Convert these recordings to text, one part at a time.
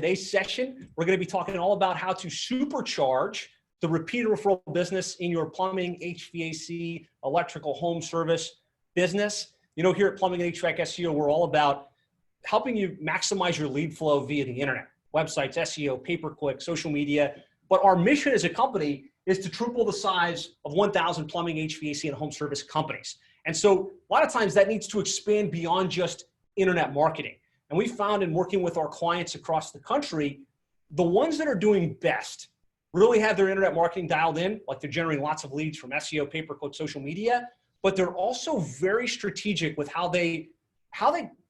today's session, we're going to be talking all about how to supercharge the repeat referral business in your plumbing, HVAC, electrical, home service business. You know, here at Plumbing and HVAC SEO, we're all about helping you maximize your lead flow via the internet, websites, SEO, pay-per-click, social media. But our mission as a company is to triple the size of 1,000 plumbing, HVAC, and home service companies. And so a lot of times that needs to expand beyond just internet marketing. And we found in working with our clients across the country, the ones that are doing best really have their internet marketing dialed in, like they're generating lots of leads from SEO, pay-per-click, social media, but they're also very strategic with how they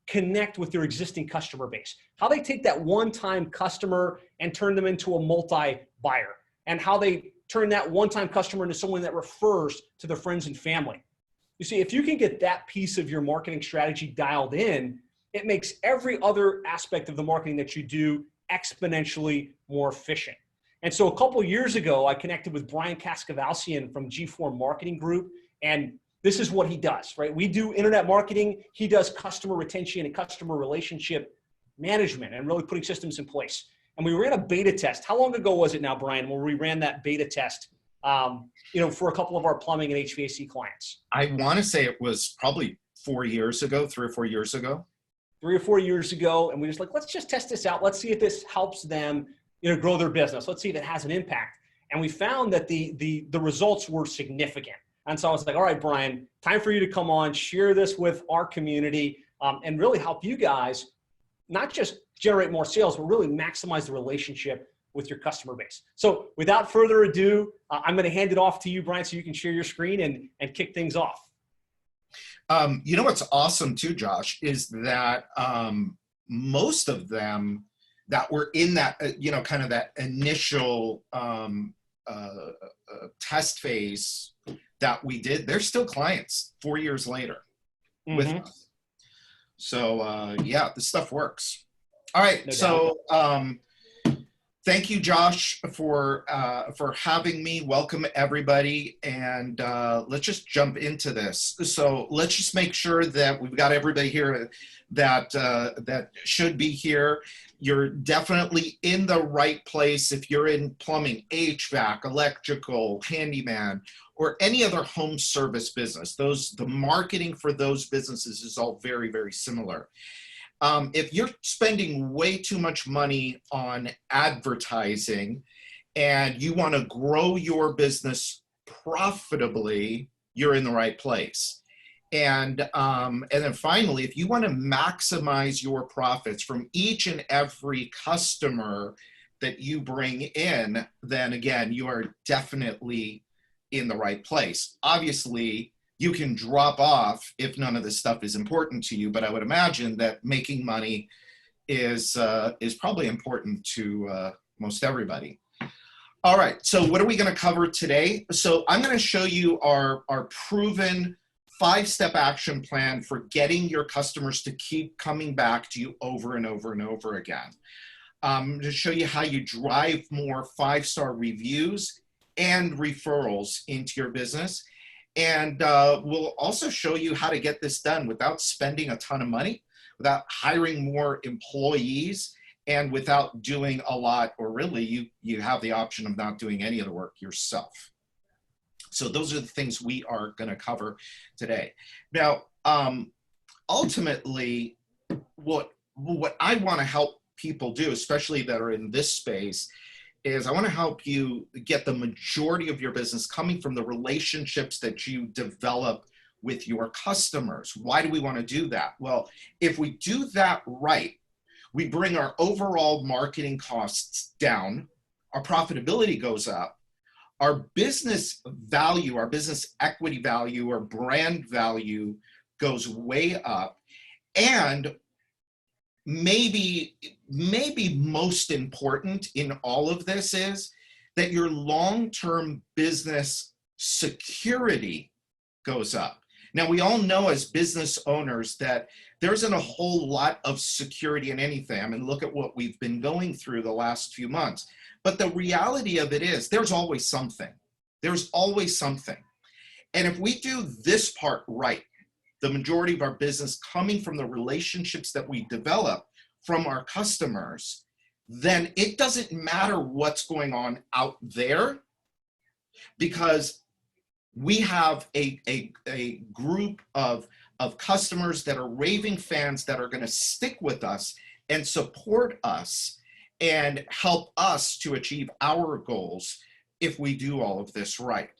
connect with their existing customer base, how they take that one-time customer and turn them into a multi-buyer, and how they turn that one-time customer into someone that refers to their friends and family. You see, if you can get that piece of your marketing strategy dialed in, it makes every other aspect of the marketing that you do exponentially more efficient. And so a couple of years ago, I connected with Brian Kaskavalcian from gFour Marketing Group, and this is what he does, right? We do internet marketing. He does customer retention and customer relationship management and really putting systems in place. And we ran a beta test. How long ago was it now, Brian, where we ran that beta test, for a couple of our plumbing and HVAC clients? I want to say it was probably 4 years ago, 3 or 4 years ago. 3 or 4 years ago. And we just like, let's just test this out. Let's see if this helps them, grow their business. Let's see if it has an impact. And we found that the results were significant. And so I was like, all right, Brian, time for you to come on, share this with our community, and really help you guys not just generate more sales, but really maximize the relationship with your customer base. So without further ado, I'm going to hand it off to you, Brian, so you can share your screen and kick things off. You know what's awesome too, Josh, is that most of them that were in that, kind of that initial test phase that we did, they're still clients 4 years later with us. So yeah, this stuff works. All right, no doubt. Thank you, Josh, for having me. Welcome, everybody, and let's just jump into this. So let's just make sure that we've got everybody here that should be here. You're definitely in the right place if you're in plumbing, HVAC, electrical, handyman, or any other home service business. The marketing for those businesses is all very, very similar. If you're spending way too much money on advertising and you want to grow your business profitably, you're in the right place. And then finally, if you want to maximize your profits from each and every customer that you bring in, then again, you are definitely in the right place. Obviously, you can drop off if none of this stuff is important to you, but I would imagine that making money is probably important to most everybody. All right, so what are we going to cover today? So I'm going to show you our proven 5-step action plan for getting your customers to keep coming back to you over and over and over again. To show you how you drive more 5-star reviews and referrals into your business. And we'll also show you how to get this done without spending a ton of money, without hiring more employees, and without doing a lot, or really you have the option of not doing any of the work yourself. So those are the things we are going to cover today. Now, ultimately, what I want to help people do, especially that are in this space, is I want to help you get the majority of your business coming from the relationships that you develop with your customers. Why do we want to do that? Well, if we do that right, we bring our overall marketing costs down, our profitability goes up, our business value, our business equity value, or brand value goes way up, and maybe most important in all of this is that your long-term business security goes up. Now, we all know as business owners that there isn't a whole lot of security in anything. I mean, look at what we've been going through the last few months. But the reality of it is there's always something. There's always something. And if we do this part right, the majority of our business coming from the relationships that we develop from our customers, then it doesn't matter what's going on out there, because we have a group of customers that are raving fans that are going to stick with us and support us and help us to achieve our goals if we do all of this right.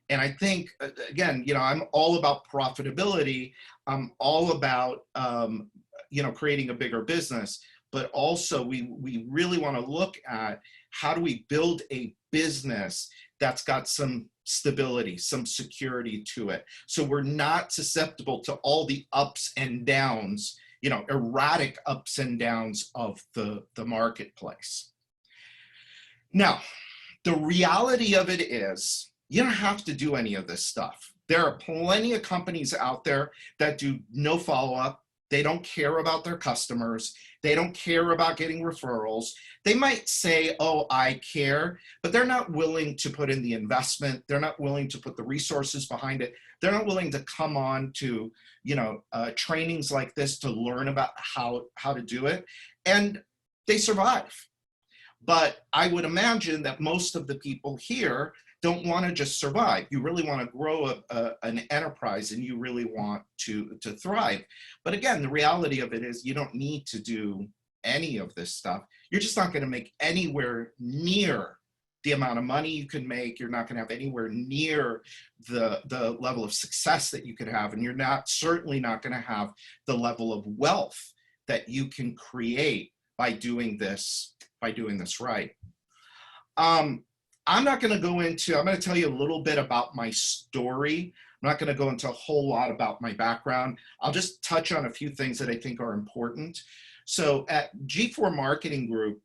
And I think, again, you know, I'm all about profitability. I'm all about, you know, creating a bigger business, but also we really want to look at how do we build a business that's got some stability, some security to it. So we're not susceptible to all the ups and downs, you know, erratic ups and downs of the marketplace. Now, the reality of it is you don't have to do any of this stuff. There are plenty of companies out there that do no follow-up. They don't care about their customers. They don't care about getting referrals. They might say, oh, I care, but they're not willing to put in the investment. They're not willing to put the resources behind it. They're not willing to come on to, you know, trainings like this to learn about how to do it. And they survive. But I would imagine that most of the people here don't want to just survive. You really want to grow an enterprise, and you really want to thrive. But again, the reality of it is you don't need to do any of this stuff. You're just not going to make anywhere near the amount of money you can make. You're not going to have anywhere near the level of success that you could have. And you're certainly not going to have the level of wealth that you can create by doing this right. I'm not going to go into, I'm going to tell you a little bit about my story. I'm not going to go into a whole lot about my background. I'll just touch on a few things that I think are important. So at gFour Marketing Group,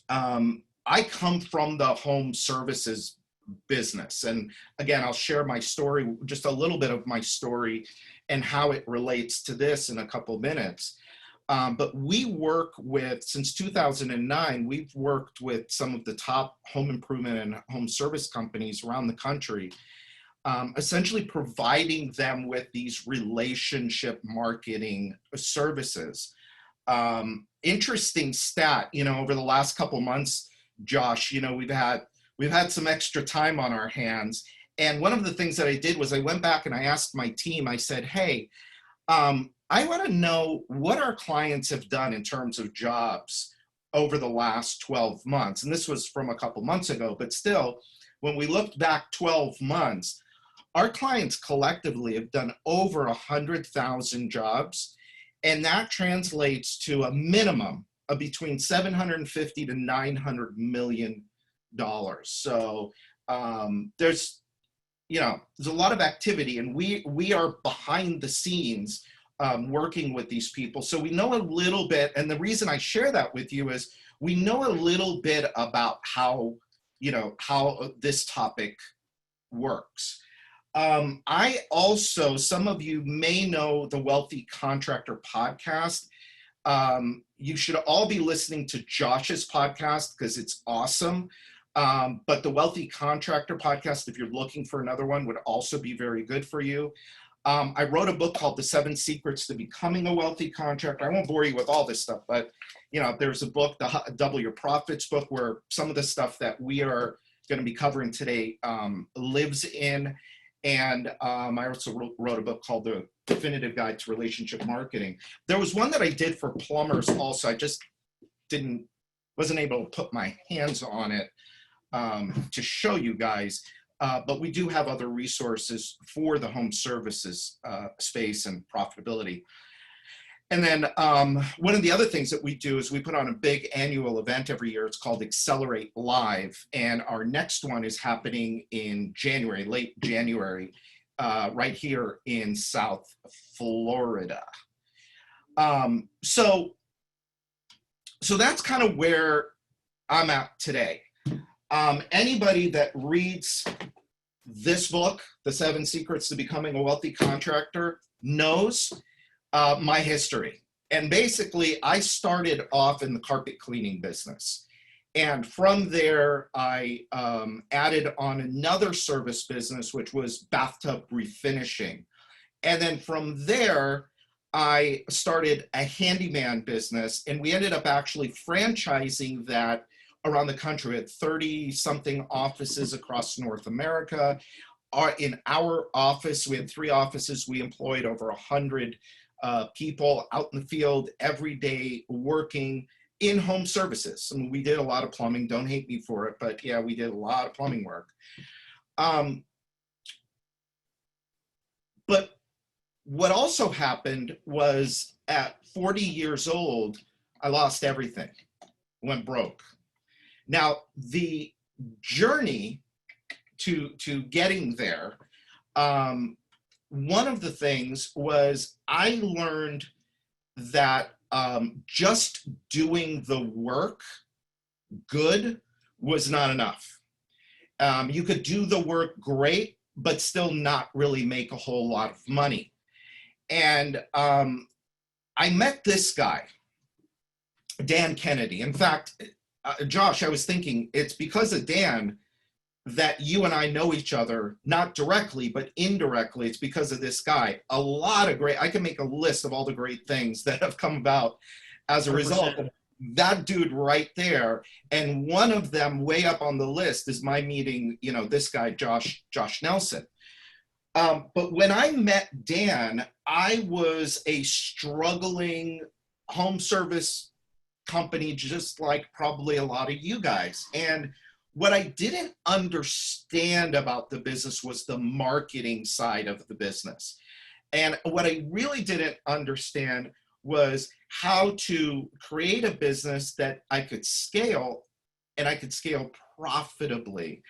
I come from the home services business. And again, I'll share my story, just a little bit of my story and how it relates to this in a couple minutes. But we work with, since 2009, we've worked with some of the top home improvement and home service companies around the country, essentially providing them with these relationship marketing services. Interesting stat, you know, over the last couple months, Josh, you know, we've had some extra time on our hands. And one of the things that I did was I went back and I asked my team, I said, hey, I want to know what our clients have done in terms of jobs over the last 12 months. And this was from a couple months ago, but still, when we looked back 12 months, our clients collectively have done over 100,000 jobs. And that translates to a minimum of between $750 to $900 million. So there's a lot of activity, and we are behind the scenes working with these people. So we know a little bit, and the reason I share that with you is we know a little bit about how this topic works. I also, some of you may know the Wealthy Contractor podcast. You should all be listening to Josh's podcast because it's awesome. But the Wealthy Contractor podcast, if you're looking for another one, would also be very good for you. I wrote a book called The 7 Secrets to Becoming a Wealthy Contractor. I won't bore you with all this stuff, but there's a book, the Double Your Profits book, where some of the stuff that we are going to be covering today lives in. And I also wrote a book called The Definitive Guide to Relationship Marketing. There was one that I did for plumbers also. I just wasn't able to put my hands on it to show you guys. But we do have other resources for the home services space and profitability. And then one of the other things that we do is we put on a big annual event every year. It's called Accelerate Live. And our next one is happening in January, late January, right here in South Florida. So that's kind of where I'm at today. Anybody that reads this book, The 7 Secrets to Becoming a Wealthy Contractor, knows my history. And basically, I started off in the carpet cleaning business. And from there, I added on another service business, which was bathtub refinishing. And then from there, I started a handyman business, and we ended up actually franchising that around the country at 30 something offices across North America. In our office, we had 3 offices. We employed over 100 people out in the field every day working in home services. I mean, we did a lot of plumbing. Don't hate me for it, but yeah, we did a lot of plumbing work. But what also happened was at 40 years old, I lost everything, went broke. Now, the journey to getting there, one of the things was I learned that just doing the work good was not enough. You could do the work great, but still not really make a whole lot of money. And I met this guy, Dan Kennedy. In fact, Josh, I was thinking it's because of Dan that you and I know each other, not directly, but indirectly. It's because of this guy. A lot of great, I can make a list of all the great things that have come about as a 100%. Result of that dude right there. And one of them way up on the list is my meeting, you know, this guy, Josh Nelson. But when I met Dan, I was a struggling home service company, just like probably a lot of you guys. And what I didn't understand about the business was the marketing side of the business. And what I really didn't understand was how to create a business that I could scale, and I could scale profitably.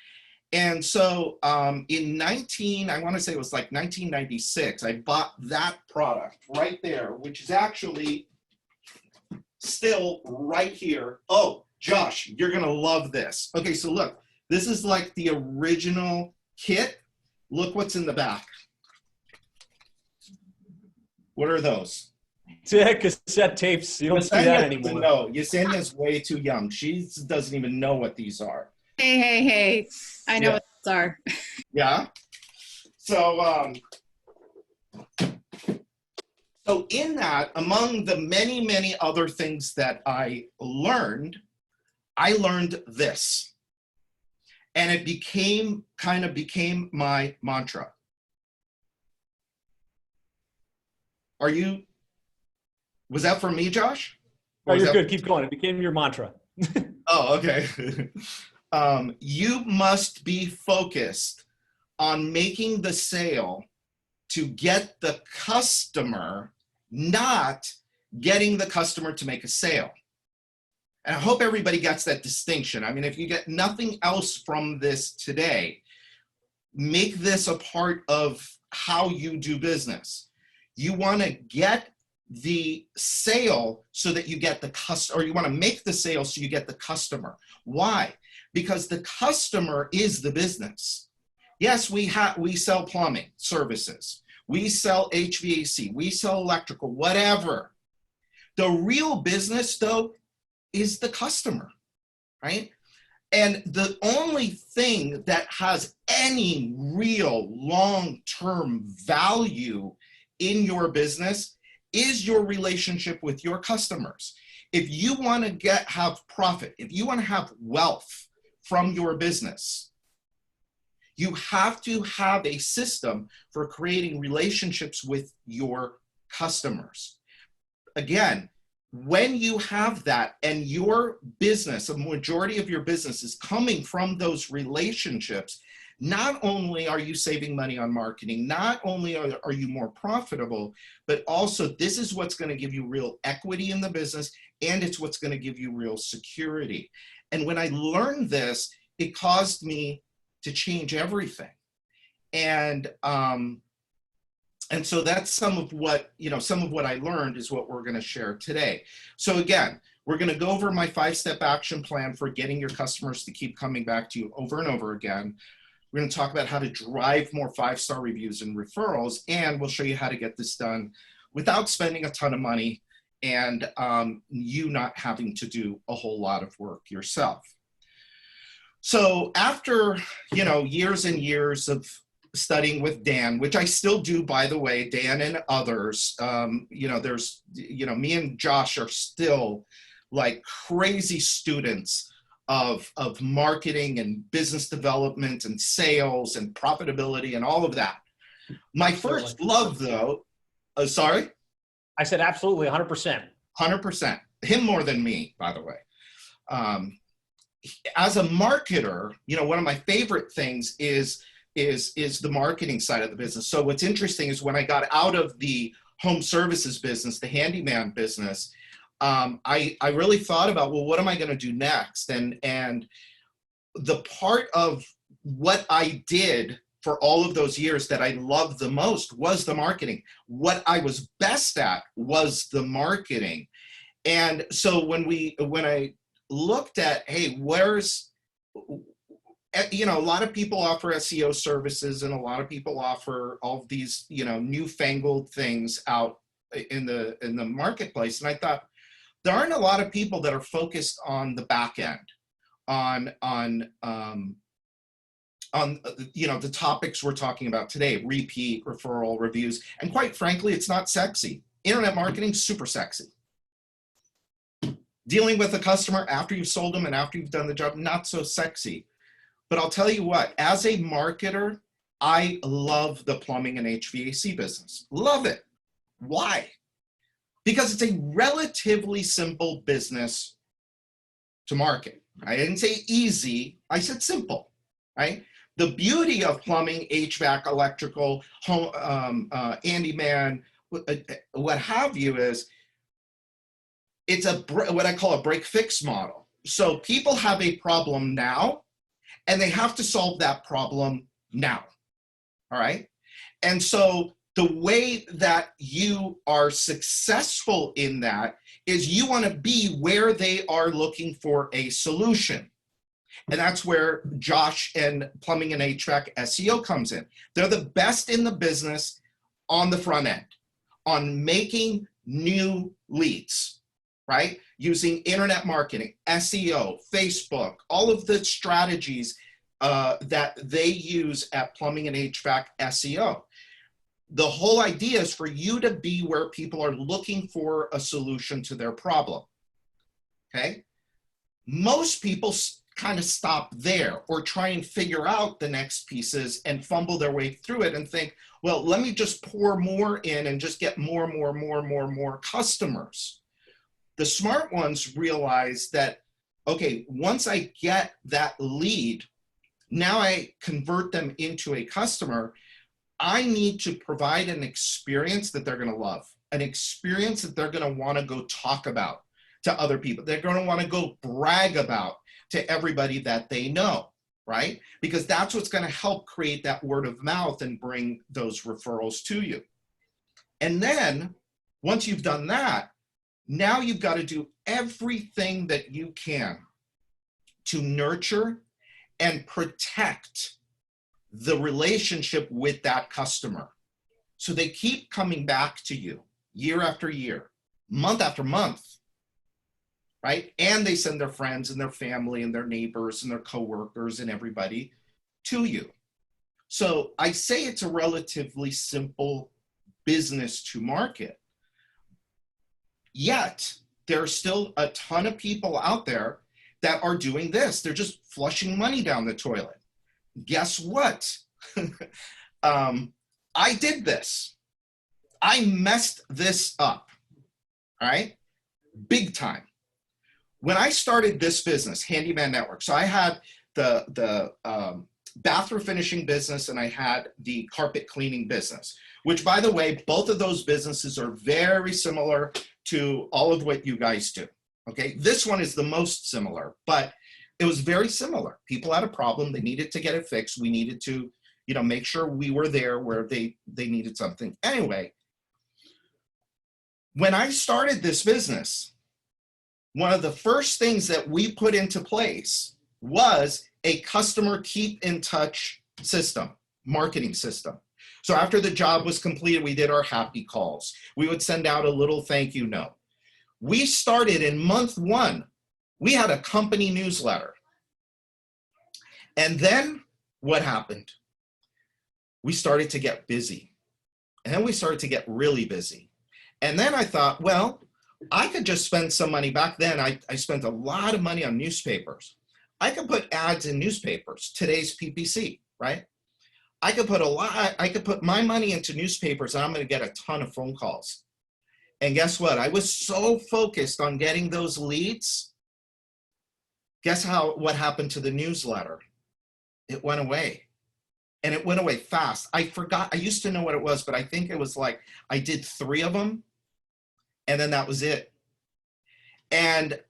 And so I want to say it was like 1996, I bought that product right there, which is actually still right here. Oh, Josh, you're going to love this. Okay, so look, this is like the original kit. Look what's in the back. What are those? Yeah, cassette tapes. You don't see that anymore. No, Yesenia's way too young. She doesn't even know what these are. Hey. I know what those are. Yeah. So, so in that, among the many, many other things that I learned this. And it became my mantra. Was that for me, Josh? Oh, you're good. Keep going. It became your mantra. Oh, okay. You must be focused on making the sale to get the customer, not getting the customer to make a sale. And I hope everybody gets that distinction. I mean, if you get nothing else from this today, make this a part of how you do business. You want to get the sale so that you get the customer, or you want to make the sale so you get the customer. Why? Because the customer is the business. Yes, we sell plumbing services. We sell HVAC. We sell electrical, whatever. The real business, though, is the customer, right? And the only thing that has any real long-term value in your business is your relationship with your customers. If you want to have profit, if you want to have wealth from your business, you have to have a system for creating relationships with your customers. Again, when you have that and your business, a majority of your business is coming from those relationships, not only are you saving money on marketing, not only are you more profitable, but also this is what's going to give you real equity in the business, and it's what's going to give you real security. And when I learned this, it caused me to change everything. And so that's some of what I learned is what we're going to share today. So again, we're going to go over my 5-step action plan for getting your customers to keep coming back to you over and over again. We're going to talk about how to drive more 5-star reviews and referrals, and we'll show you how to get this done without spending a ton of money and you not having to do a whole lot of work yourself. So after, years and years of studying with Dan, which I still do, by the way, Dan and others. There's, me and Josh are still like crazy students of marketing and business development and sales and profitability and all of that. My first love, though, sorry? I said absolutely, 100%. 100%. Him more than me, by the way. As a marketer, one of my favorite things is the marketing side of the business. So what's interesting is when I got out of the home services business, the handyman business, I really thought about, well, what am I going to do next? And the part of what I did for all of those years that I loved the most was the marketing. What I was best at was the marketing. And so when I looked at, hey, where's, a lot of people offer SEO services and a lot of people offer all of these, newfangled things out in the marketplace. And I thought, there aren't a lot of people that are focused on the back end, on the topics we're talking about today, repeat, referral, reviews. And quite frankly, it's not sexy. Internet marketing, super sexy. Dealing with a customer after you've sold them and after you've done the job, not so sexy. But I'll tell you what, as a marketer, I love the plumbing and HVAC business. Love it. Why? Because it's a relatively simple business to market. I didn't say easy, I said simple, right? The beauty of plumbing, HVAC, electrical, home, handyman, what have you is, it's what I call a break-fix model. So people have a problem now, and they have to solve that problem now, all right? And so the way that you are successful in that is you want to be where they are looking for a solution. And that's where Josh and Plumbing and HVAC SEO comes in. They're the best in the business on the front end, on making new leads, right? Using internet marketing, SEO, Facebook, all of the strategies that they use at Plumbing and HVAC SEO. The whole idea is for you to be where people are looking for a solution to their problem, okay? Most people kind of stop there or try and figure out the next pieces and fumble their way through it and think, well, let me just pour more in and just get more customers. The smart ones realize that, okay, once I get that lead, now I convert them into a customer. I need to provide an experience that they're going to love, an experience that they're going to want to go talk about to other people. They're going to want to go brag about to everybody that they know, right? Because that's what's going to help create that word of mouth and bring those referrals to you. And then once you've done that, now you've got to do everything that you can to nurture and protect the relationship with that customer. So they keep coming back to you year after year, month after month, right? And they send their friends and their family and their neighbors and their coworkers and everybody to you. So I say it's a relatively simple business to market. Yet there are still a ton of people out there that are doing this. They're just flushing money down the toilet. Guess what? I did this. I messed this up, all right? Big time. When I started this business, Handyman Network, so I had the bathroom finishing business and I had the carpet cleaning business, which, by the way, both of those businesses are very similar to all of what you guys do, okay? This one is the most similar, but it was very similar. People had a problem. They needed to get it fixed. We needed to, make sure we were there where they needed something. Anyway, when I started this business, one of the first things that we put into place was a customer keep in touch system, marketing system. So after the job was completed, we did our happy calls. We would send out a little thank you note. We started in month one. We had a company newsletter. And then what happened? we started to get busy. And then we started to get really busy. And then I thought, well, I could just spend some money. Back then, I spent a lot of money on newspapers. I could put ads in newspapers, today's PPC, right? I could put my money into newspapers and I'm going to get a ton of phone calls. And guess what? I was so focused on getting those leads. Guess what happened to the newsletter? It went away. And it went away fast. I forgot, I used to know what it was, but I think it was like, I did 3 of them and then that was it. And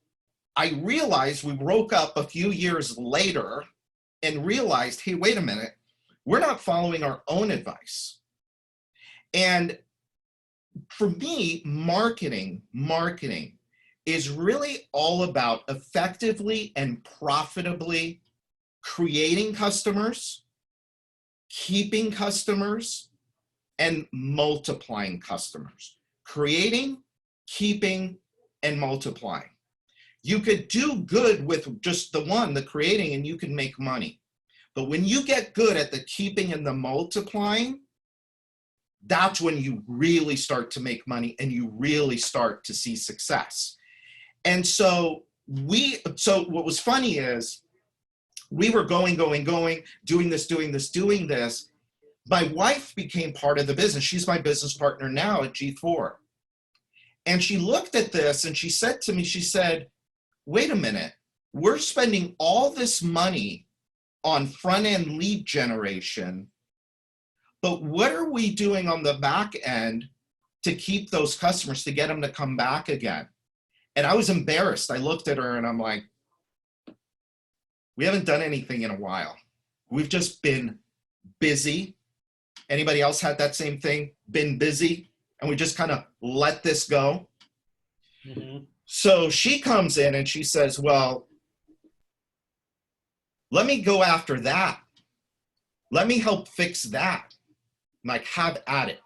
I realized, we woke up a few years later and realized, hey, wait a minute, we're not following our own advice. And for me, marketing is really all about effectively and profitably creating customers, keeping customers, and multiplying customers. Creating, keeping, and multiplying. You could do good with just the one, the creating, and you can make money. But when you get good at the keeping and the multiplying, that's when you really start to make money and you really start to see success. And so what was funny is we were going, doing this. My wife became part of the business. She's my business partner now at gFour. And she looked at this and she said to me, she said, wait a minute, we're spending all this money on front-end lead generation, but what are we doing on the back end to keep those customers, to get them to come back again? And I was embarrassed. I looked at her and I'm like, we haven't done anything in a while. We've just been busy. Anybody else had that same thing? Been busy? And we just kind of let this go. Mm-hmm. So she comes in and she says, well, let me go after that. Let me help fix that. Like, have at it.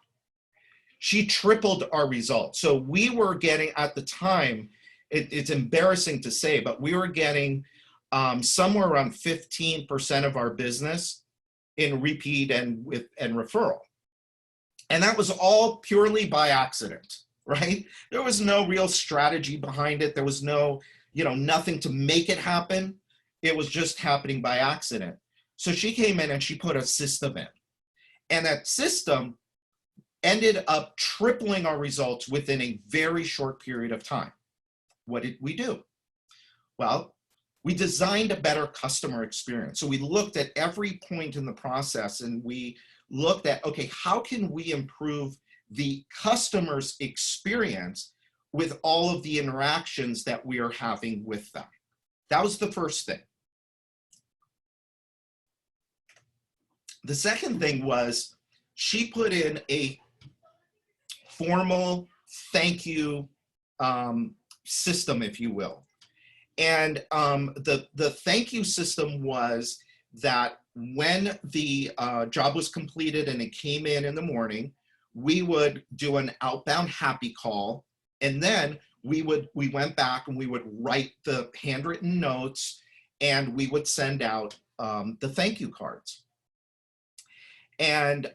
She tripled our results. So we were getting, at the time, it's embarrassing to say, but we were getting somewhere around 15% of our business in repeat and referral. And that was all purely by accident, right? There was no real strategy behind it. There was no, nothing to make it happen. It was just happening by accident. So she came in and she put a system in. And that system ended up tripling our results within a very short period of time. What did we do? Well, we designed a better customer experience. So we looked at every point in the process and we looked at, okay, how can we improve the customer's experience with all of the interactions that we are having with them? That was the first thing. The second thing was she put in a formal thank you system, if you will. And the thank you system was that when the job was completed and it came in the morning, we would do an outbound happy call. And then we went back and we would write the handwritten notes and we would send out the thank you cards. And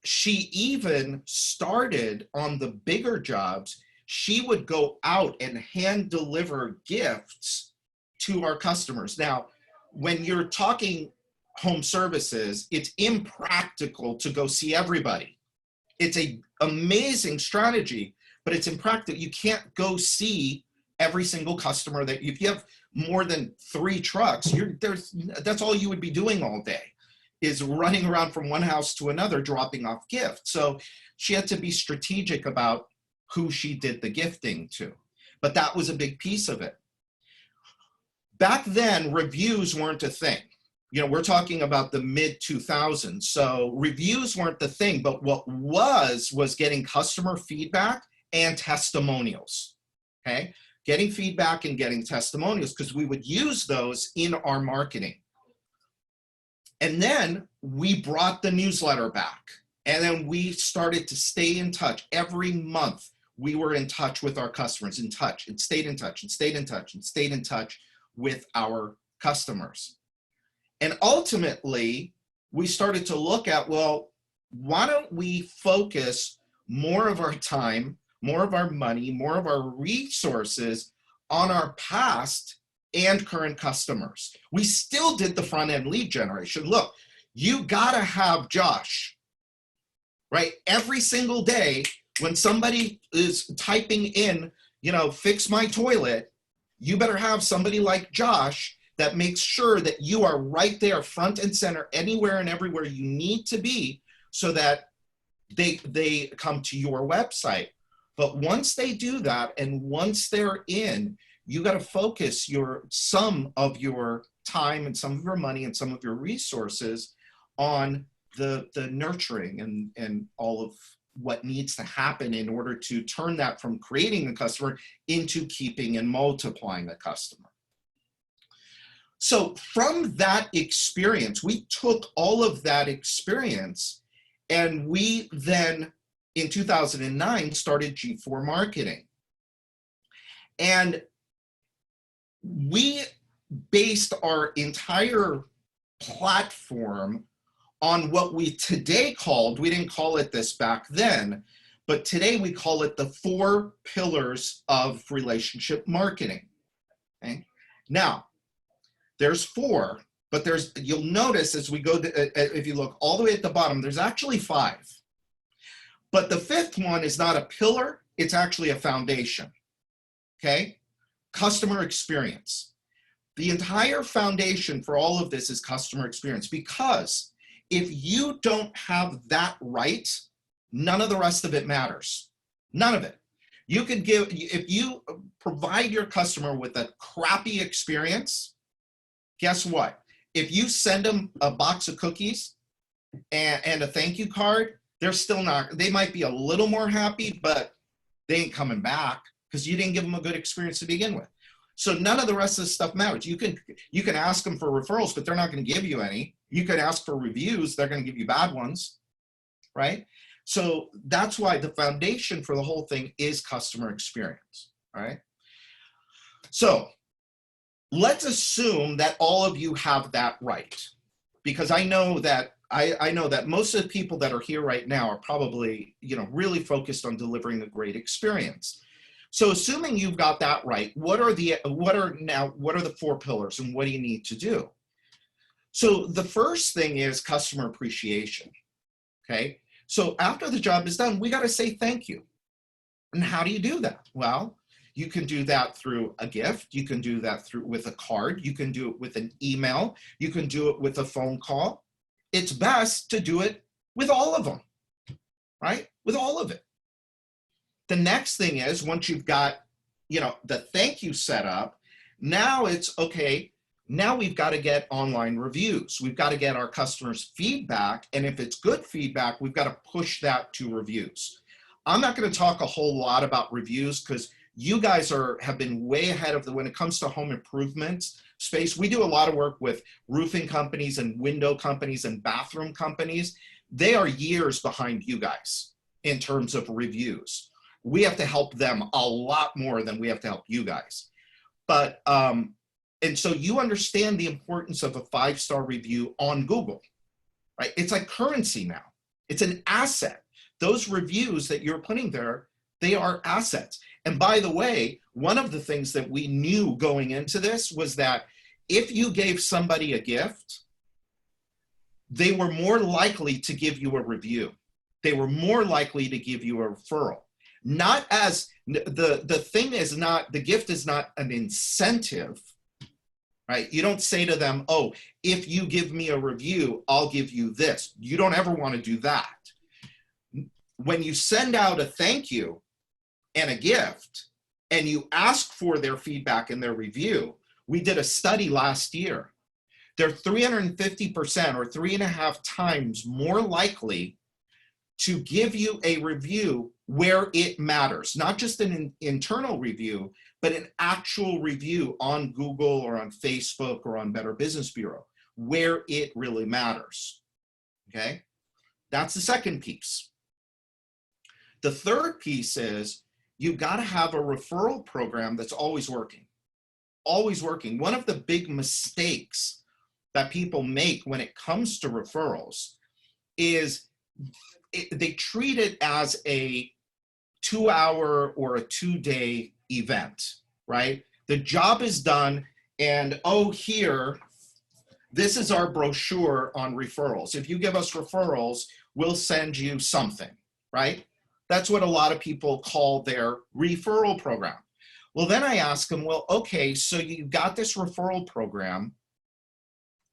she even started on the bigger jobs. She would go out and hand deliver gifts to our customers. Now, when you're talking home services, it's impractical to go see everybody. It's an amazing strategy, but it's impractical. You can't go see every single customer. That if you have more than 3 trucks, that's all you would be doing all day, is running around from one house to another, dropping off gifts. So she had to be strategic about who she did the gifting to. But that was a big piece of it. Back then, reviews weren't a thing. We're talking about the mid-2000s. So reviews weren't the thing, but what was getting customer feedback and testimonials, okay? Getting feedback and getting testimonials, because we would use those in our marketing. And then we brought the newsletter back, and then we started to stay in touch. Every month we were in touch with our customers, and stayed in touch with our customers. And ultimately, we started to look at, well, why don't we focus more of our time, more of our money, more of our resources on our past and current customers. We still did the front end lead generation. Look, you gotta have Josh, right? Every single day when somebody is typing in, fix my toilet, you better have somebody like Josh that makes sure that you are right there front and center anywhere and everywhere you need to be so that they come to your website. But once they do that and once they're in, you got to focus some of your time and some of your money and some of your resources on the nurturing and all of what needs to happen in order to turn that from creating a customer into keeping and multiplying a customer. So from that experience, we took all of that experience and we then in 2009 started gFour Marketing. And we based our entire platform on what we today called, we didn't call it this back then, but today we call it the 4 pillars of relationship marketing. Okay? Now, there's 4, but you'll notice as we go to, if you look all the way at the bottom, there's actually 5. But the 5th one is not a pillar, it's actually a foundation. Okay? Customer experience. The entire foundation for all of this is customer experience, because if you don't have that right, none of the rest of it matters. None of it. You could if you provide your customer with a crappy experience, guess what? If you send them a box of cookies and a thank you card, they're still not, they might be a little more happy, but they ain't coming back because you didn't give them a good experience to begin with. So none of the rest of this stuff matters. You can ask them for referrals, but they're not going to give you any. You can ask for reviews, they're going to give you bad ones, right? So that's why the foundation for the whole thing is customer experience, right? So let's assume that all of you have that right, because I know that I know that most of the people that are here right now are probably, really focused on delivering a great experience. So assuming you've got that right, what are the 4 pillars and what do you need to do? So the first thing is customer appreciation, okay? So after the job is done, we got to say thank you. And how do you do that? Well, you can do that through a gift. You can do that with a card. You can do it with an email. You can do it with a phone call. It's best to do it with all of them, right? With all of it. The next thing is, once you've got, the thank you set up, now it's okay. Now we've got to get online reviews. We've got to get our customers' feedback. And if it's good feedback, we've got to push that to reviews. I'm not going to talk a whole lot about reviews because you guys have been way ahead of when it comes to home improvements space. We do a lot of work with roofing companies and window companies and bathroom companies. They are years behind you guys in terms of reviews. We have to help them a lot more than we have to help you guys. But, and so you understand the importance of a 5-star review on Google, right? It's like currency now. It's an asset. Those reviews that you're putting there, they are assets. And by the way, one of the things that we knew going into this was that if you gave somebody a gift, they were more likely to give you a review. They were more likely to give you a referral. Not as, the thing is not, the gift is not an incentive, right? You don't say to them, oh, if you give me a review, I'll give you this. You don't ever want to do that. When you send out a thank you and a gift, and you ask for their feedback and their review, we did a study last year. They're 350% or 3.5 times more likely to give you a review where it matters, not just an internal review, but an actual review on Google or on Facebook or on Better Business Bureau, where it really matters, okay? That's the second piece. The third piece is you've got to have a referral program that's always working, always working. One of the big mistakes that people make when it comes to referrals is they treat it as a 2-hour or a 2-day event, right? The job is done, and oh, here, this is our brochure on referrals. If you give us referrals, we'll send you something, right? That's what a lot of people call their referral program. Well, then I ask them, well, okay, so you got this referral program,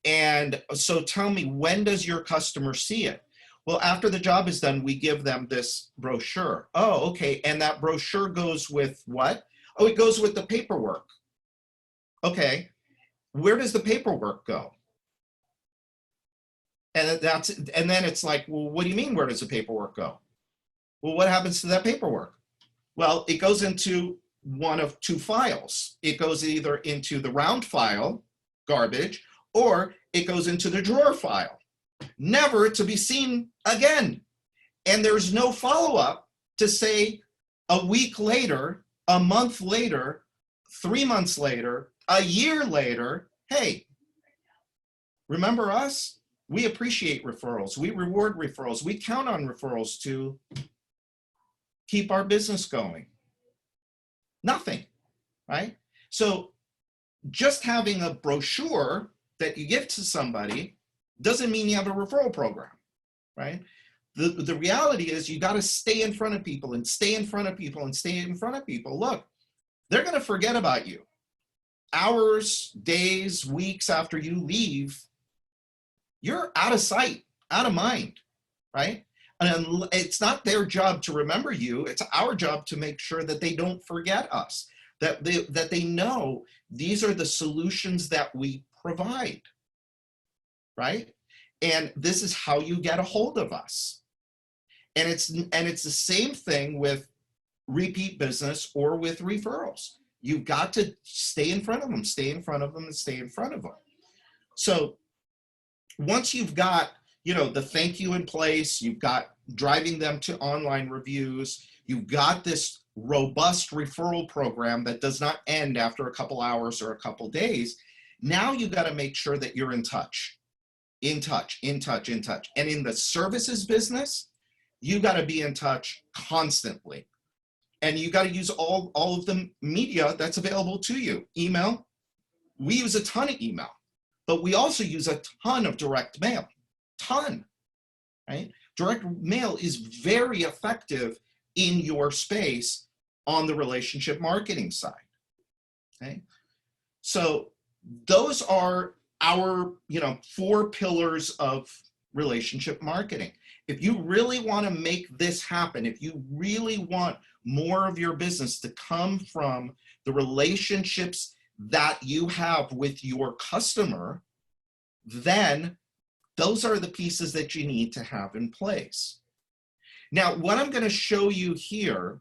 and so tell me, when does your customer see it? Well, after the job is done, we give them this brochure. Oh, okay, and that brochure goes with what? Oh, it goes with the paperwork. Okay, where does the paperwork go? And then it's like, well, what do you mean, where does the paperwork go? Well, what happens to that paperwork? Well, it goes into one of two files. It goes either into the round file, garbage, or it goes into the drawer file, never to be seen again. And there's no follow-up to say a week later, a month later, 3 months later, a year later, hey, remember us? We appreciate referrals. We reward referrals. We count on referrals to keep our business going. Nothing, right? So just having a brochure that you give to somebody doesn't mean you have a referral program, right? The reality is you got to stay in front of people and stay in front of people and stay in front of people. Look, they're going to forget about you. Hours, days, weeks after you leave, you're out of sight, out of mind, right? And it's not their job to remember you. It's our job to make sure that they don't forget us, that they know these are the solutions that we provide, right? And this is how you get a hold of us. And it's the same thing with repeat business or with referrals. You've got to stay in front of them, stay in front of them, and stay in front of them. So once you've got, you know, the thank you in place, you've got driving them to online reviews, you've got this robust referral program that does not end after a couple hours or a couple days, now you got to make sure that you're in touch, in touch, in touch, in touch. And in the services business, you got to be in touch constantly. And you got to use all of the media that's available to you. Email, we use a ton of email, but we also use a ton of direct mail, ton, right? Direct mail is very effective in your space on the relationship marketing side, okay? So those are our, 4 pillars of relationship marketing. If you really want to make this happen, if you really want more of your business to come from the relationships that you have with your customer, then those are the pieces that you need to have in place. Now, what I'm going to show you here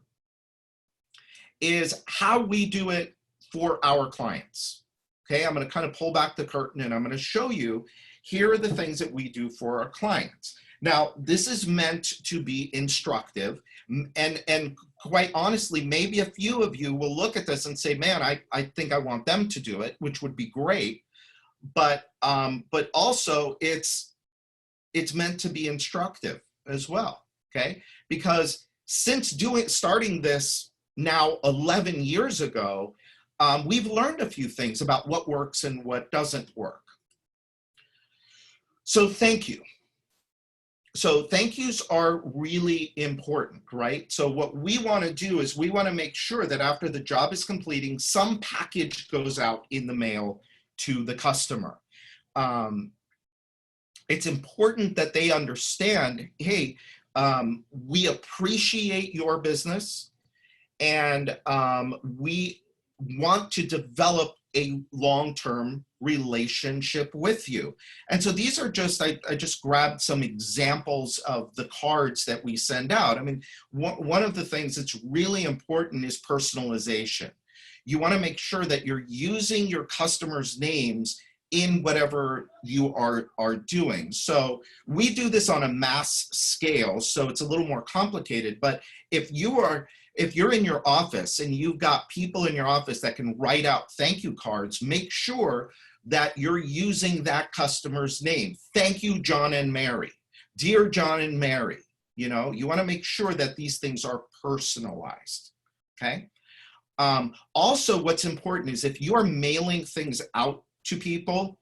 is how we do it for our clients. Okay, I'm going to kind of pull back the curtain and I'm going to show you, here are the things that we do for our clients. Now, this is meant to be instructive, and quite honestly, maybe a few of you will look at this and say, man, I think I want them to do it, which would be great. But also it's meant to be instructive as well, okay? Because since starting this now 11 years ago, we've learned a few things about what works and what doesn't work. So thank you. So thank yous are really important, right? So what we want to do is we want to make sure that after the job is completing, some package goes out in the mail to the customer. It's important that they understand, hey, we appreciate your business, and we want to develop a long-term relationship with you. And so these are just, I just grabbed some examples of the cards that we send out. I mean, one of the things that's really important is personalization. You want to make sure that you're using your customers' names in whatever you are doing. So we do this on a mass scale, so it's a little more complicated, but if if you're in your office and you've got people in your office that can write out thank you cards, make sure that you're using that customer's name. Thank you, John and Mary. Dear John and Mary. You know, you want to make sure that these things are personalized, okay? Also, what's important is if you are mailing things out to people,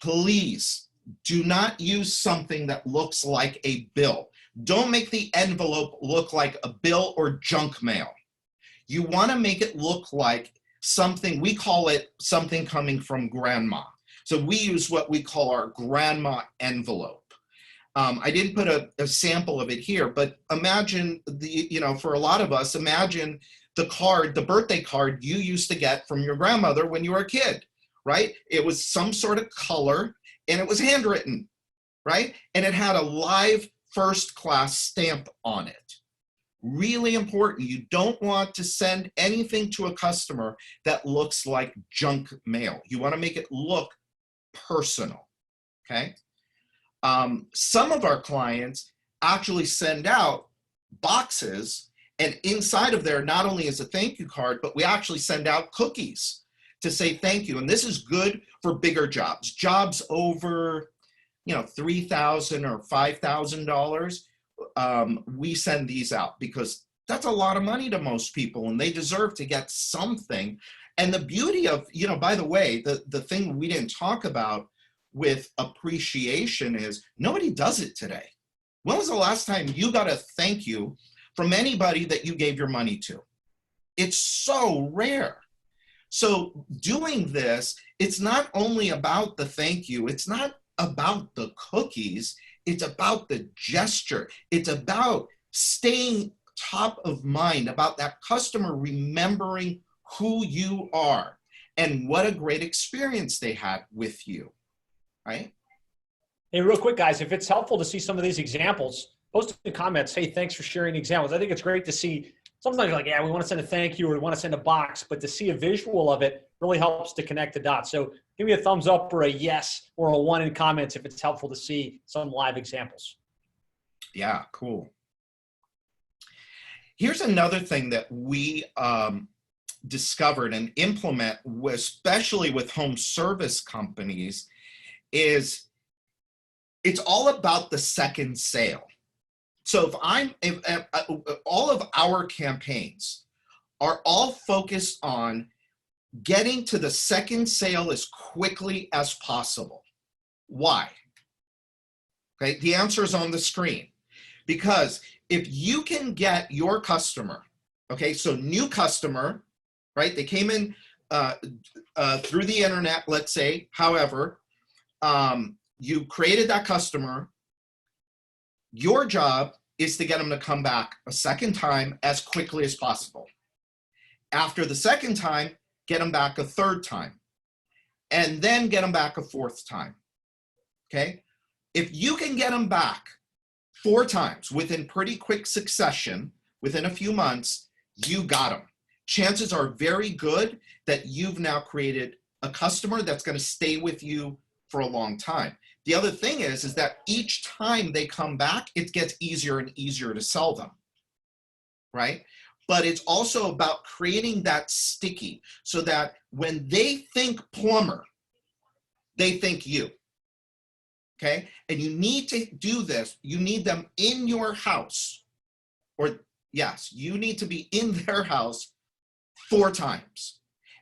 please do not use something that looks like a bill. Don't make the envelope look like a bill or junk mail. You want to make it look like something, we call it something coming from grandma. So we use what we call our grandma envelope. I didn't put a sample of it here, but imagine for a lot of us, imagine the card, the birthday card you used to get from your grandmother when you were a kid, right? It was some sort of color and it was handwritten, right? And it had a live first class stamp on it. Really important. You don't want to send anything to a customer that looks like junk mail. You want to make it look personal, okay? Some of our clients actually send out boxes, and inside of there not only is a thank you card, but we actually send out cookies to say thank you. And this is good for bigger jobs, jobs over, $3,000 or $5,000. We send these out because that's a lot of money to most people, and they deserve to get something. And the beauty of, by the way, the thing we didn't talk about with appreciation is nobody does it today. When was the last time you got a thank you from anybody that you gave your money to? It's so rare. So doing this, it's not only about the thank you, it's not about the cookies, it's about the gesture. It's about staying top of mind, about that customer remembering who you are and what a great experience they had with you. Right? Hey, real quick, guys, if it's helpful to see some of these examples, post in the comments, hey, thanks for sharing examples. I think it's great to see. Sometimes you're like, yeah, we want to send a thank you or we want to send a box, but to see a visual of it really helps to connect the dots. So give me a thumbs up or a yes or a 1 in comments if it's helpful to see some live examples. Yeah, cool. Here's another thing that we discovered and implement, especially with home service companies, is it's all about the second sale. So if all of our campaigns are all focused on getting to the second sale as quickly as possible. Why? Okay, the answer is on the screen. Because if you can get your customer, okay, so new customer, right? They came in through the internet, let's say, however, you created that customer. Your job is to get them to come back a second time as quickly as possible. After the second time, get them back a third time, and then get them back a fourth time, okay? If you can get them back 4 times within pretty quick succession, within a few months, you got them. Chances are very good that you've now created a customer that's going to stay with you for a long time. The other thing is that each time they come back, it gets easier and easier to sell them, right? But it's also about creating that sticky so that when they think plumber, they think you, okay? And you need to do this. You need them in your house, or yes, you need to be in their house 4 times.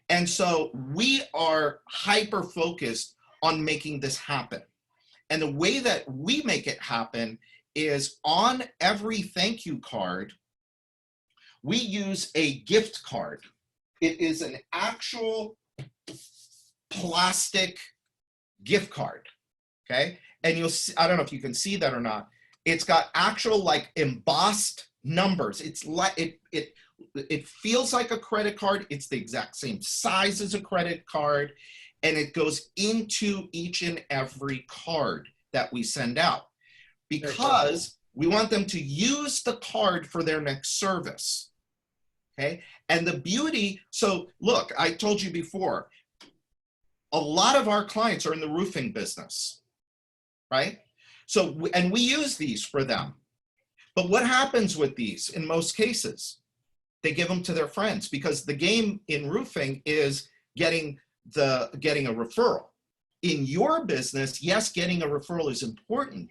And so we are hyper-focused on making this happen. And the way that we make it happen is on every thank you card, we use a gift card. It is an actual plastic gift card, okay? And you'll see, I don't know if you can see that or not. It's got actual like embossed numbers. It's like it feels like a credit card. It's the exact same size as a credit card, and it goes into each and every card that we send out because we want them to use the card for their next service. Okay, and the beauty, so look, I told you before, a lot of our clients are in the roofing business, right? So, and we use these for them. But what happens with these in most cases? they give them to their friends, because the game in roofing is getting a referral. In your business, yes, getting a referral is important,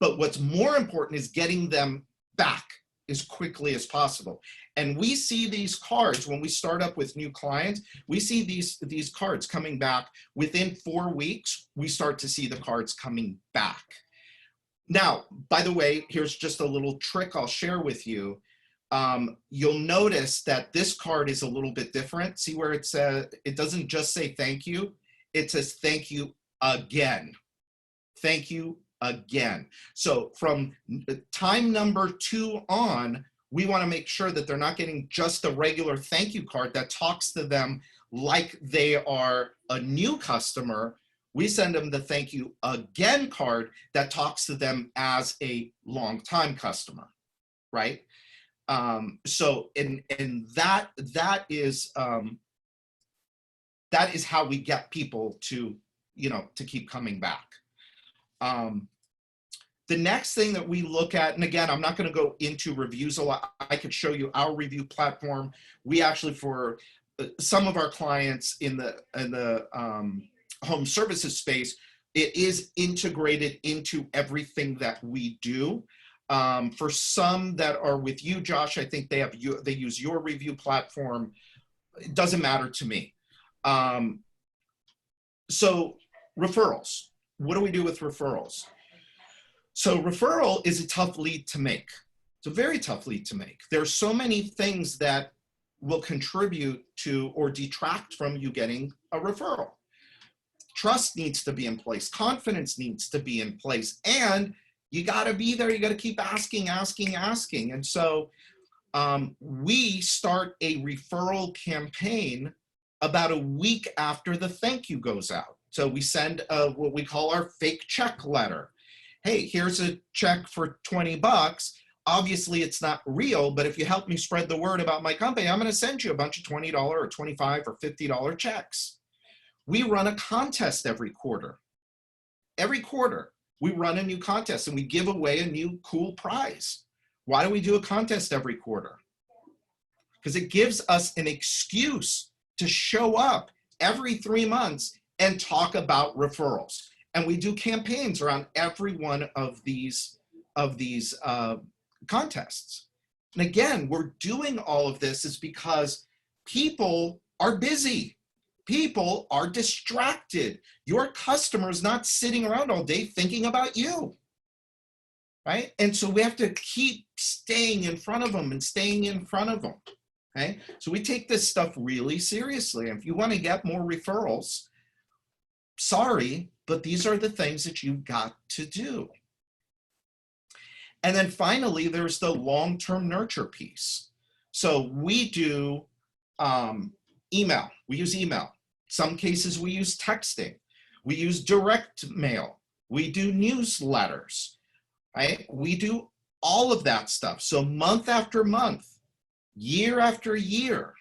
but what's more important is getting them back as quickly as possible. And we see these cards when we start up with new clients. We see these cards coming back within 4 weeks. We start to see the cards coming back. Now, by the way, here's just a little trick I'll share with you. You'll notice that this card is a little bit different. See where it says, it doesn't just say thank you. It says thank you again. Thank you again. So from time number 2 on, we want to make sure that they're not getting just a regular thank you card that talks to them like they are a new customer. We send them the thank you again card that talks to them as a longtime customer, right? So that is how we get people to, to keep coming back. The next thing that we look at, and again, I'm not going to go into reviews a lot. I could show you our review platform. We actually, for some of our clients in the home services space, it is integrated into everything that we do. For some that are with you, Josh, I think they use your review platform. It doesn't matter to me. So referrals. What do we do with referrals? So referral is a tough lead to make. It's a very tough lead to make. There's so many things that will contribute to or detract from you getting a referral. Trust needs to be in place. Confidence needs to be in place. And you got to be there. You got to keep asking. And so we start a referral campaign about a week after the thank you goes out. So we send what we call our fake check letter. Hey, here's a check for $20. Obviously, it's not real, but if you help me spread the word about my company, I'm going to send you a bunch of $20 or $25 or $50 checks. We run a contest every quarter. Every quarter, we run a new contest and we give away a new cool prize. Why do we do a contest every quarter? Because it gives us an excuse to show up every 3 months and talk about referrals. And we do campaigns around every one of these contests. And again, we're doing all of this is because people are busy. People are distracted. Your customer's not sitting around all day thinking about you, right? And so we have to keep staying in front of them and staying in front of them, okay? So we take this stuff really seriously. And if you want to get more referrals, sorry, but these are the things that you've got to do. And then finally, there's the long-term nurture piece. So we do email. We use email. Some cases we use texting. We use direct mail. We do newsletters, right? We do all of that stuff. So month after month, year after year,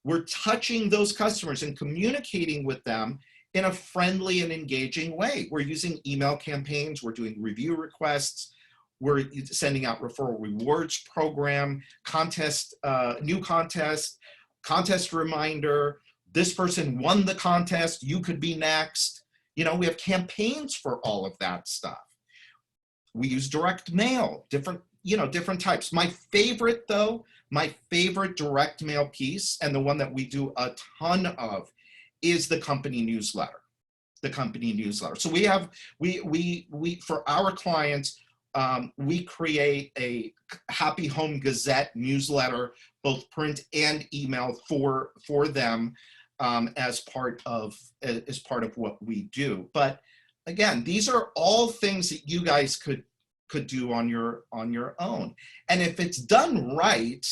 we're touching those customers and communicating with them in a friendly and engaging way. We're using email campaigns, we're doing review requests, we're sending out referral rewards program, contest, new contest, contest reminder, this person won the contest, you could be next. We have campaigns for all of that stuff. We use direct mail, different types. My favorite direct mail piece, and the one that we do a ton of, is the company newsletter. So we for our clients, we create a Happy Home Gazette newsletter, both print and email for them as part of what we do. But again, these are all things that you guys could do on your own. And if it's done right,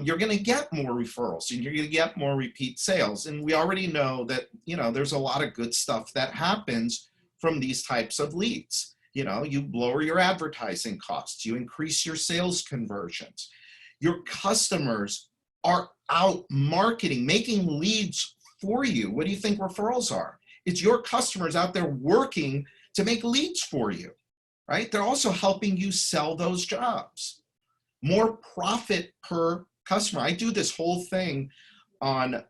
you're going to get more referrals and you're going to get more repeat sales. And we already know that, there's a lot of good stuff that happens from these types of leads. You lower your advertising costs, you increase your sales conversions. Your customers are out marketing, making leads for you. What do you think referrals are? It's your customers out there working to make leads for you, right? They're also helping you sell those jobs. More profit per customer. I do this whole thing on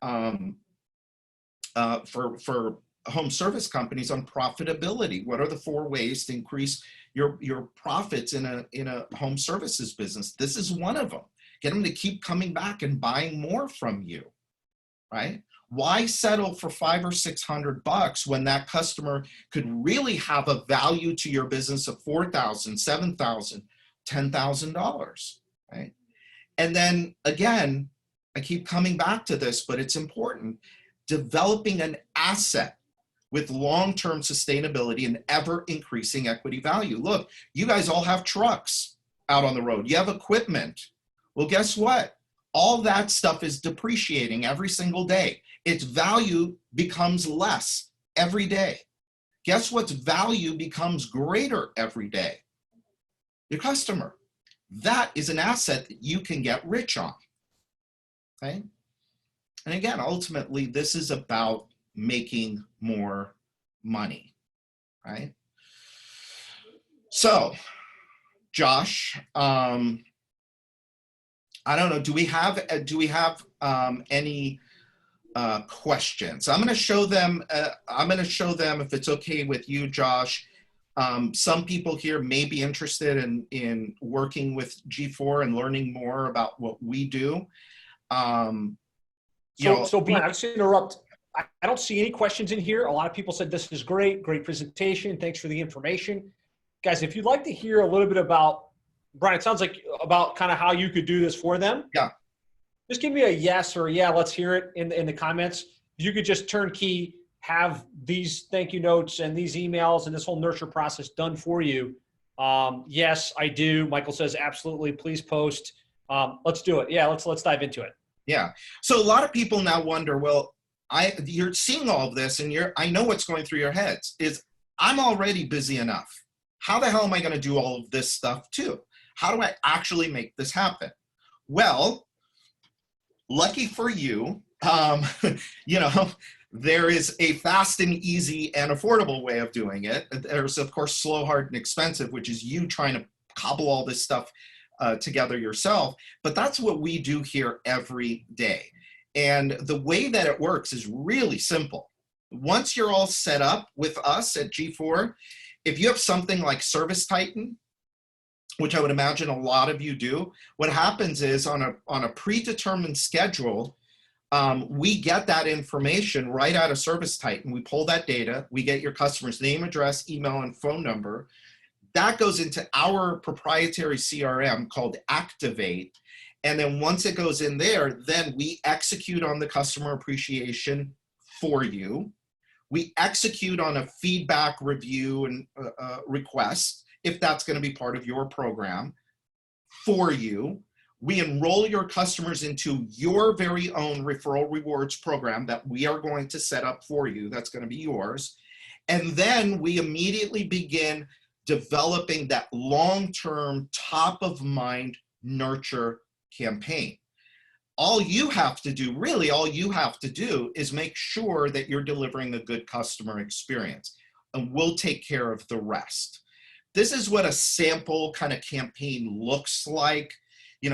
for home service companies on profitability. What are the 4 ways to increase your profits in a home services business? This is one of them. Get them to keep coming back and buying more from you, right? Why settle for $500 or $600 when that customer could really have a value to your business of $4,000, $7,000, $10,000, right? And then again, I keep coming back to this, but it's important. Developing an asset with long-term sustainability and ever-increasing equity value. Look, you guys all have trucks out on the road. You have equipment. Well, guess what? All that stuff is depreciating every single day. Its value becomes less every day. Guess what's value becomes greater every day? Your customer. That is an asset that you can get rich on, okay? And again, ultimately, this is about making more money, right? So, Josh, I don't know. Do we have any questions? I'm going to show them. If it's okay with you, Josh. Some people here may be interested in working with gFour and learning more about what we do. So Brian, I'll just interrupt. I don't see any questions in here. A lot of people said this is great presentation. Thanks for the information. Guys, if you'd like to hear a little bit about, Brian, it sounds like about kind of how you could do this for them. Yeah. Just give me a yes or a yeah, let's hear it in the comments. You could just turnkey, have these thank you notes and these emails and this whole nurture process done for you. Yes, I do. Michael says, absolutely, please post. Let's do it. Yeah, let's dive into it. Yeah. So a lot of people now wonder, well, you're seeing all of this and I know what's going through your heads is I'm already busy enough. How the hell am I going to do all of this stuff too? How do I actually make this happen? Well, lucky for you, there is a fast and easy and affordable way of doing it. There's of course slow, hard, and expensive, which is you trying to cobble all this stuff together yourself. But that's what we do here every day. And the way that it works is really simple. Once you're all set up with us at gFour, if you have something like Service Titan, which I would imagine a lot of you do, what happens is on a predetermined schedule, we get that information right out of Service Titan. We pull that data, we get your customer's name, address, email, and phone number. That goes into our proprietary CRM called Activate. And then once it goes in there, then we execute on the customer appreciation for you. We execute on a feedback review and request, if that's going to be part of your program, for you. We enroll your customers into your very own referral rewards program that we are going to set up for you. That's going to be yours. And then we immediately begin developing that long-term, top-of-mind nurture campaign. All you have to do, really all you have to do is make sure that you're delivering a good customer experience, and we'll take care of the rest. This is what a sample kind of campaign looks like.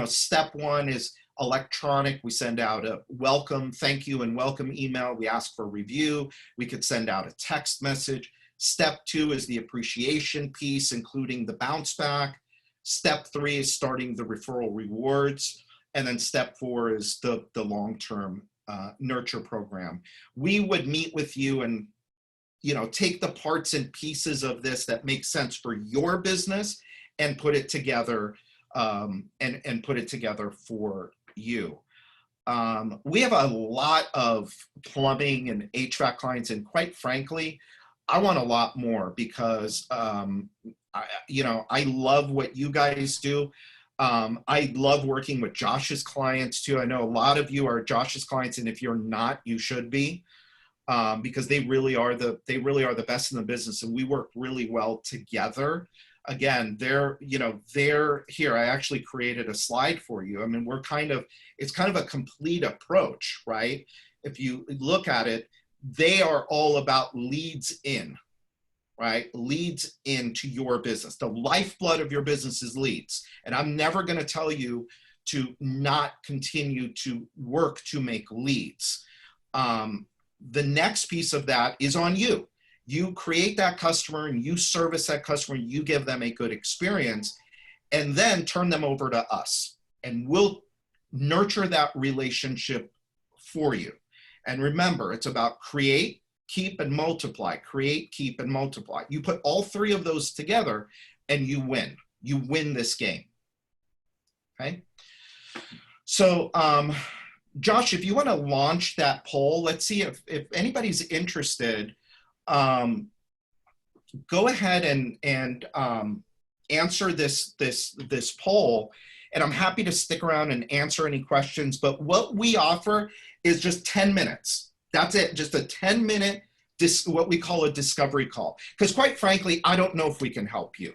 Step 1 is electronic. We send out a welcome, thank you, and welcome email. We ask for a review. We could send out a text message. Step 2 is the appreciation piece, including the bounce back. Step 3 is starting the referral rewards. And then step 4 is the long-term nurture program. We would meet with you and take the parts and pieces of this that make sense for your business and put it together and put it together for you. We have a lot of plumbing and HVAC clients, and quite frankly, I want a lot more because I love what you guys do. I love working with Josh's clients too. I know a lot of you are Josh's clients, and if you're not, you should be, because they really are the best in the business, and we work really well together. Again, they're here. I actually created a slide for you. I mean, it's kind of a complete approach, right? If you look at it, they are all about leads in, right? Leads into your business. The lifeblood of your business is leads. And I'm never going to tell you to not continue to work to make leads. The next piece of that is on you. You create that customer and you service that customer, and you give them a good experience, and then turn them over to us. And we'll nurture that relationship for you. And remember, it's about create, keep, and multiply. Create, keep, and multiply. You put all three of those together and you win. You win this game. Okay? So, Josh, if you want to launch that poll, let's see if anybody's interested. Go ahead and answer this poll. And I'm happy to stick around and answer any questions. But what we offer is just 10 minutes. That's it, just a 10-minute, what we call a discovery call. Because quite frankly, I don't know if we can help you.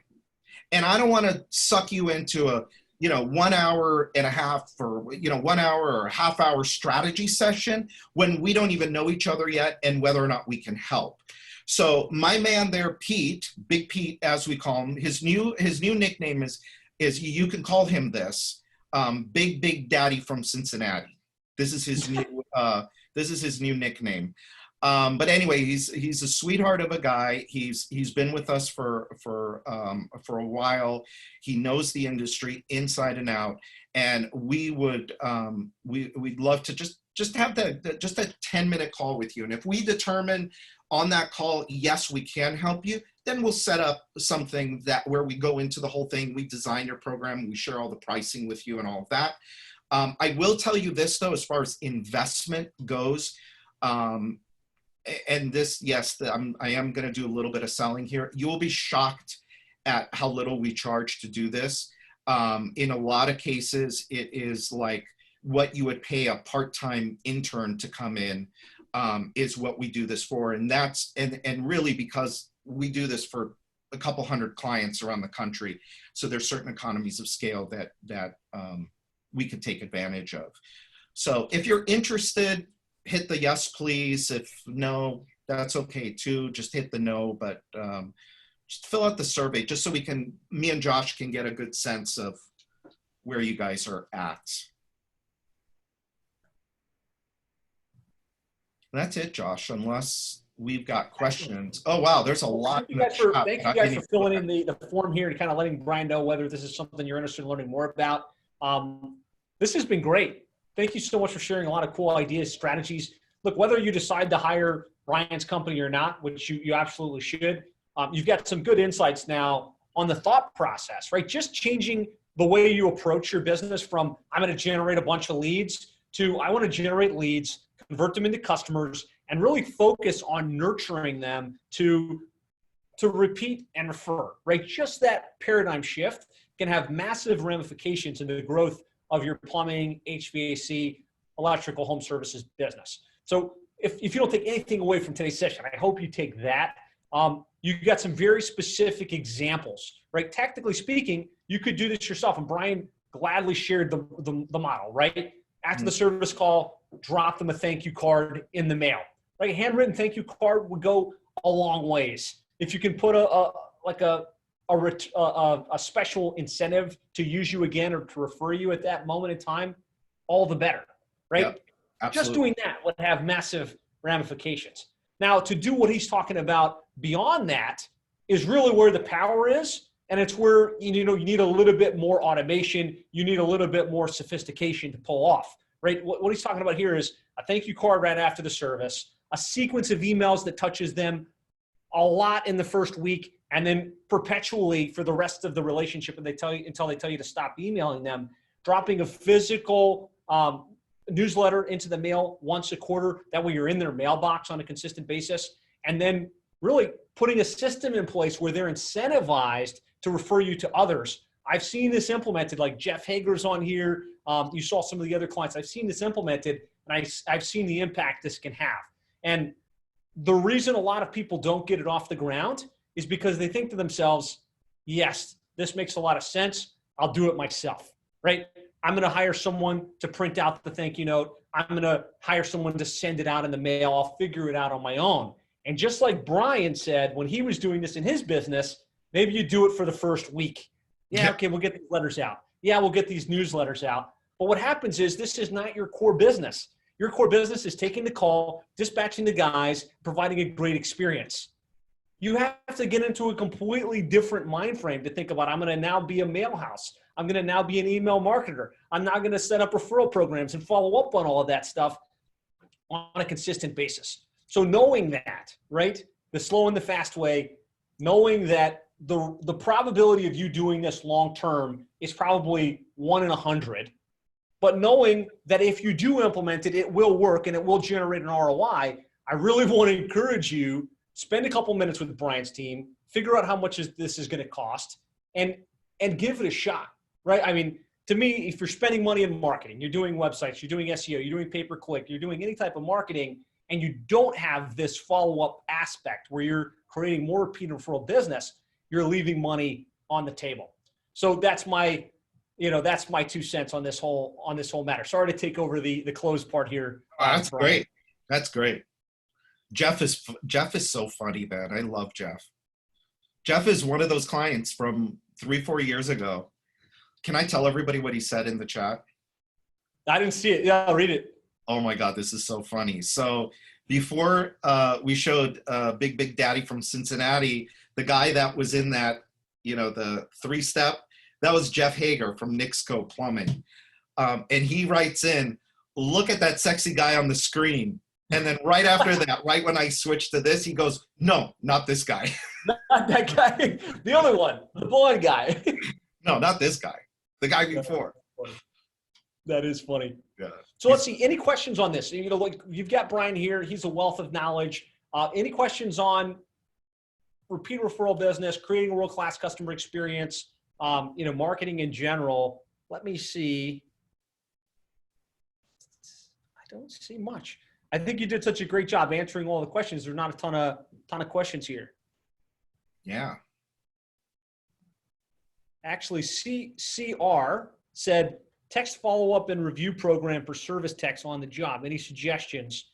And I don't want to suck you into a 1 hour and a half or 1 hour or a half hour strategy session when we don't even know each other yet and whether or not we can help. So my man there, Pete, Big Pete, as we call him, his new nickname is you can call him this, Big Daddy from Cincinnati. This is his new nickname. But anyway, he's a sweetheart of a guy. He's been with us for a while. He knows the industry inside and out, and we'd love to just have just a 10-minute call with you. And if we determine on that call, yes, we can help you, then we'll set up something where we go into the whole thing. We design your program, we share all the pricing with you and all of that. I will tell you this though, as far as investment goes, and this, yes, I am going to do a little bit of selling here. You will be shocked at how little we charge to do this. In a lot of cases, it is like what you would pay a part-time intern to come in is what we do this for. And that's, and really because we do this for a couple hundred clients around the country. So there's certain economies of scale that we could take advantage of. So if you're interested, hit the yes, please. If no, that's okay too. Just hit the no, but just fill out the survey just so me and Josh can get a good sense of where you guys are at. That's it, Josh, unless we've got questions. Oh, wow, there's a lot. Thank you guys for filling in the form here and kind of letting Brian know whether this is something you're interested in learning more about. This has been great. Thank you so much for sharing a lot of cool ideas, strategies. Look, whether you decide to hire Brian's company or not, which you absolutely should, you've got some good insights now on the thought process, right? Just changing the way you approach your business from I'm going to generate a bunch of leads to I want to generate leads, convert them into customers, and really focus on nurturing them to repeat and refer, right? Just that paradigm shift can have massive ramifications in the growth of your plumbing, HVAC, electrical home services business. So if you don't take anything away from today's session, I hope you take that. You got some very specific examples, right? Tactically speaking, you could do this yourself. And Brian gladly shared the model, right? After the service call, drop them a thank you card in the mail. Right? A handwritten thank you card would go a long ways. If you can put a special incentive to use you again or to refer you at that moment in time, all the better, right? Yep, absolutely. Just doing that would have massive ramifications. Now, to do what he's talking about beyond that is really where the power is, and it's where you need a little bit more automation, you need a little bit more sophistication to pull off, right? What he's talking about here is a thank you card right after the service, a sequence of emails that touches them a lot in the first week, and then perpetually for the rest of the relationship until they tell you to stop emailing them, dropping a physical newsletter into the mail once a quarter. That way you're in their mailbox on a consistent basis. And then really putting a system in place where they're incentivized to refer you to others. I've seen this implemented, like Jeff Hager's on here. You saw some of the other clients. I've seen this implemented, and I've seen the impact this can have. And the reason a lot of people don't get it off the ground is because they think to themselves, yes, this makes a lot of sense. I'll do it myself, right? I'm going to hire someone to print out the thank you note. I'm going to hire someone to send it out in the mail. I'll figure it out on my own. And just like Brian said, when he was doing this in his business, maybe you do it for the first week. Yeah, okay, we'll get these letters out. Yeah, we'll get these newsletters out. But what happens is this is not your core business. Your core business is taking the call, dispatching the guys, providing a great experience. You have to get into a completely different mind frame to think about, I'm going to now be a mail house. I'm going to now be an email marketer. I'm now going to set up referral programs and follow up on all of that stuff on a consistent basis. So knowing that, right, the slow and the fast way, knowing that the probability of you doing this long term is probably 1 in 100, but knowing that if you do implement it, it will work and it will generate an ROI, I really want to encourage you, spend a couple minutes with Brian's team, figure out how much this is going to cost, and give it a shot, right? I mean, to me, if you're spending money in marketing, you're doing websites, you're doing SEO, you're doing pay-per-click, you're doing any type of marketing, and you don't have this follow-up aspect where you're creating more repeat referral business, you're leaving money on the table. So that's my 2 cents on this whole matter. Sorry to take over the close part here. Oh, that's great. That's great. Jeff is so funny, man. I love Jeff. Jeff is one of those clients from 3-4 years ago. Can I tell everybody what he said in the chat? I didn't see it. Yeah, I'll read it. Oh my God, this is so funny. So before we showed Big Daddy from Cincinnati, the guy that was in that, the 3-step, that was Jeff Hager from Nixco Plumbing. And he writes in, look at that sexy guy on the screen. And then right after that, right when I switched to this, he goes, no, not this guy. Not that guy. The other one, the blonde guy. No, not this guy. The guy before. That is funny. Yeah. So let's see. Any questions on this? Like you've got Brian here. He's a wealth of knowledge. Any questions on repeat referral business, creating a world-class customer experience, marketing in general? Let me see. I don't see much. I think you did such a great job answering all the questions. There's not a ton of questions here. Yeah. Actually, CR said, text follow-up and review program for service techs on the job. Any suggestions?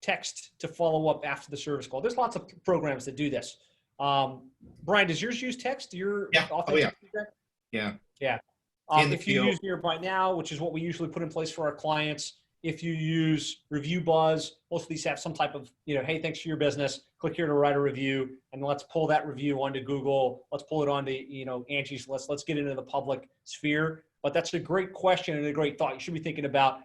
Text to follow up after the service call. There's lots of programs that do this. Brian, does yours use text? Yeah. Oh, yeah. Yeah. Yeah. If you use Nearby Now, which is what we usually put in place for our clients, if you use Review Buzz, most of these have some type of, hey, thanks for your business. Click here to write a review, and let's pull that review onto Google. Let's pull it onto, Angie's List. Let's get into the public sphere. But that's a great question and a great thought. You should be thinking about.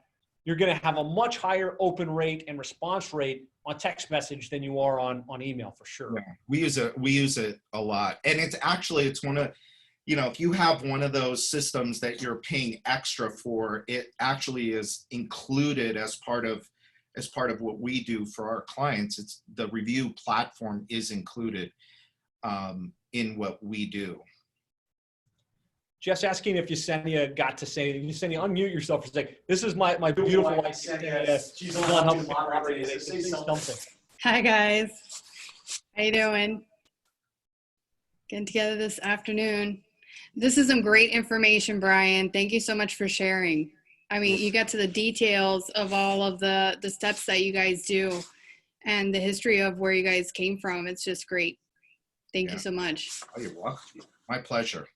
You're going to have a much higher open rate and response rate on text message than you are on email for sure. Yeah, we use it a lot, and it's one of. If you have one of those systems that you're paying extra for, it actually is included as part of what we do for our clients. It's the review platform is included in what we do. Just asking if Yesenia got to say anything. Yesenia, unmute yourself for a second. This is my beautiful wife. She's on helping moderate. Say something. Hi, guys. How you doing? Getting together this afternoon. This is some great information, Brian. Thank you so much for sharing. I mean, you got to the details of all of the steps that you guys do and the history of where you guys came from. It's just great. Thank you so much. Oh, you're welcome. My pleasure.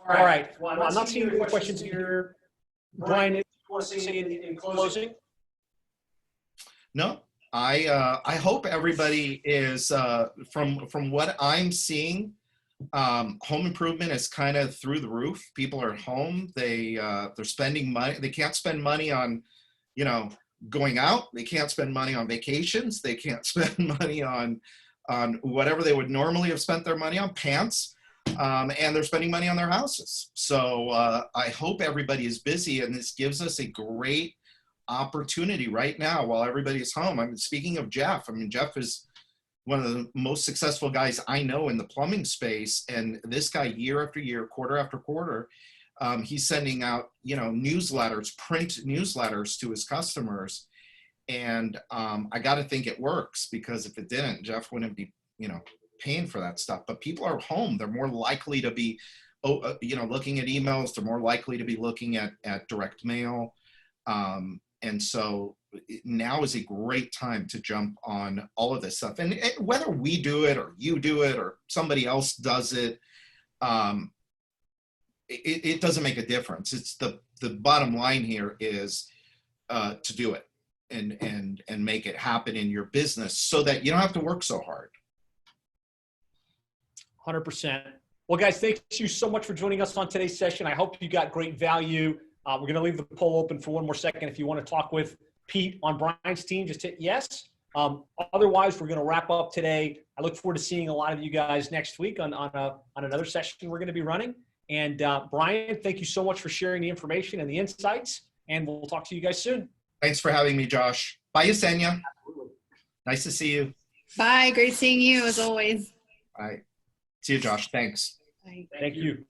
All right. Well, I'm not seeing any questions here. Brian, you want to say in closing? No. I hope everybody is from what I'm seeing. Home improvement is kind of through the roof. People are at home. They're spending money. They can't spend money on, going out. They can't spend money on vacations. They can't spend money on whatever they would normally have spent their money on, pants. And they're spending money on their houses. So I hope everybody is busy, and this gives us a great opportunity right now while everybody's home. I mean, speaking of Jeff, Jeff is one of the most successful guys I know in the plumbing space. And this guy, year after year, quarter after quarter, he's sending out, newsletters, print newsletters to his customers. And I got to think it works, because if it didn't, Jeff wouldn't be, paying for that stuff. But people are home. They're more likely to be, looking at emails. They're more likely to be looking at direct mail. And so now is a great time to jump on all of this stuff. And whether we do it or you do it or somebody else does it, it doesn't make a difference. It's the bottom line here is to do it and make it happen in your business so that you don't have to work so hard. 100%. Well, guys, thank you so much for joining us on today's session. I hope you got great value. We're going to leave the poll open for one more second. If you want to talk with Pete on Brian's team, just hit yes. Otherwise, we're going to wrap up today. I look forward to seeing a lot of you guys next week on another session we're going to be running. And Brian, thank you so much for sharing the information and the insights. And we'll talk to you guys soon. Thanks for having me, Josh. Bye, Yesenia. Nice to see you. Bye. Great seeing you as always. All right. See you, Josh. Thanks. Bye. Thank you.